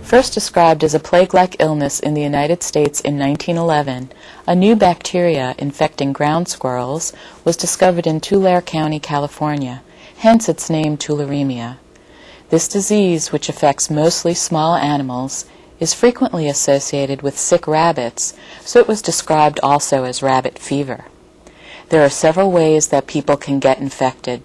First described as a plague-like illness in the United States in 1911, a new bacteria infecting ground squirrels was discovered in Tulare County, California, hence its name Tularemia. This disease, which affects mostly small animals, is frequently associated with sick rabbits, so it was described also as rabbit fever. There are several ways that people can get infected: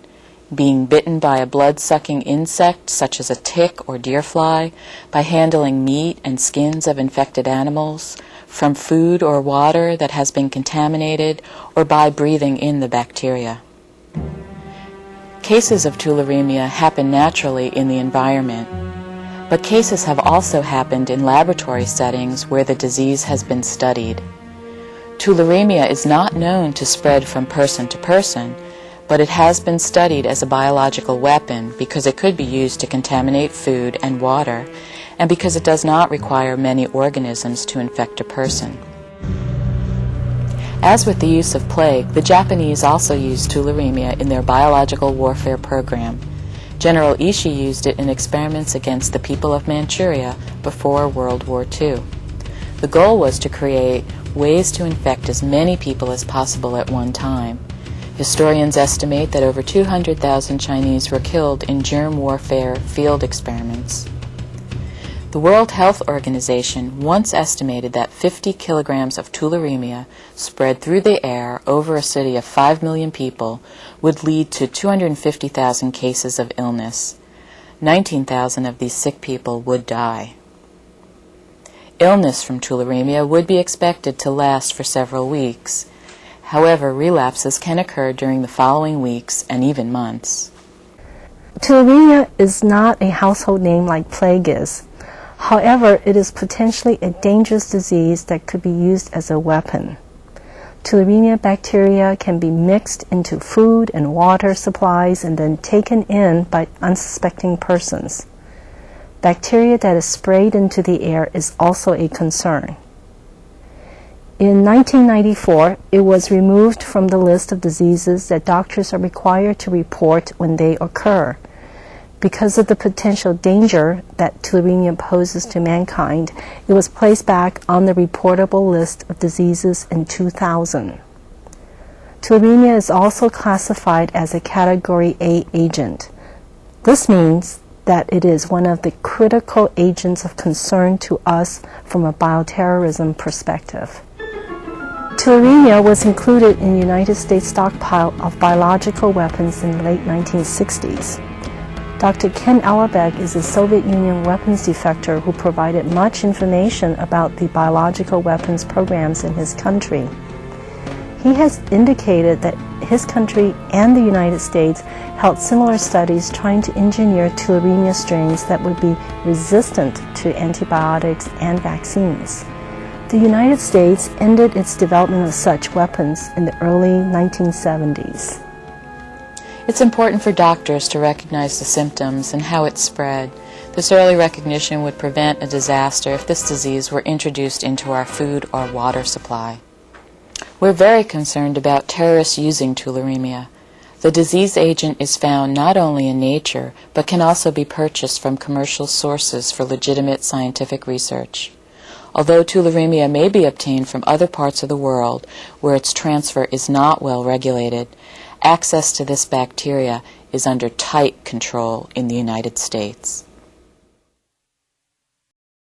being bitten by a blood-sucking insect such as a tick or deer fly, by handling meat and skins of infected animals, from food or water that has been contaminated, or by breathing in the bacteria. Cases of tularemia happen naturally in the environment, but cases have also happened in laboratory settings where the disease has been studied. Tularemia is not known to spread from person to person, but it has been studied as a biological weapon because it could be used to contaminate food and water, and because it does not require many organisms to infect a person. As with the use of plague, the Japanese also used tularemia in their biological warfare program. General Ishii used it in experiments against the people of Manchuria before World War II. The goal was to create ways to infect as many people as possible at one time. Historians estimate that over 200,000 Chinese were killed in germ warfare field experiments. The World Health Organization once estimated that 50 kilograms of tularemia spread through the air over a city of 5 million people would lead to 250,000 cases of illness. 19,000 of these sick people would die. Illness from tularemia would be expected to last for several weeks. However, relapses can occur during the following weeks and even months. Tularemia is not a household name like plague is. However, it is potentially a dangerous disease that could be used as a weapon. Tularemia bacteria can be mixed into food and water supplies and then taken in by unsuspecting persons. Bacteria that is sprayed into the air is also a concern. In 1994, it was removed from the list of diseases that doctors are required to report when they occur. Because of the potential danger that tularemia poses to mankind, it was placed back on the reportable list of diseases in 2000. Tularemia is also classified as a Category A agent. This means that it is one of the critical agents of concern to us from a bioterrorism perspective. Tularemia was included in the United States stockpile of biological weapons in the late 1960s. Dr. Ken Ellerbeck is a Soviet Union weapons defector who provided much information about the biological weapons programs in his country. He has indicated that his country and the United States held similar studies trying to engineer tularemia strains that would be resistant to antibiotics and vaccines. The United States ended its development of such weapons in the early 1970s. It's important for doctors to recognize the symptoms and how it spread. This early recognition would prevent a disaster if this disease were introduced into our food or water supply. We're very concerned about terrorists using tularemia. The disease agent is found not only in nature, but can also be purchased from commercial sources for legitimate scientific research. Although tularemia may be obtained from other parts of the world where its transfer is not well regulated, access to this bacteria is under tight control in the United States.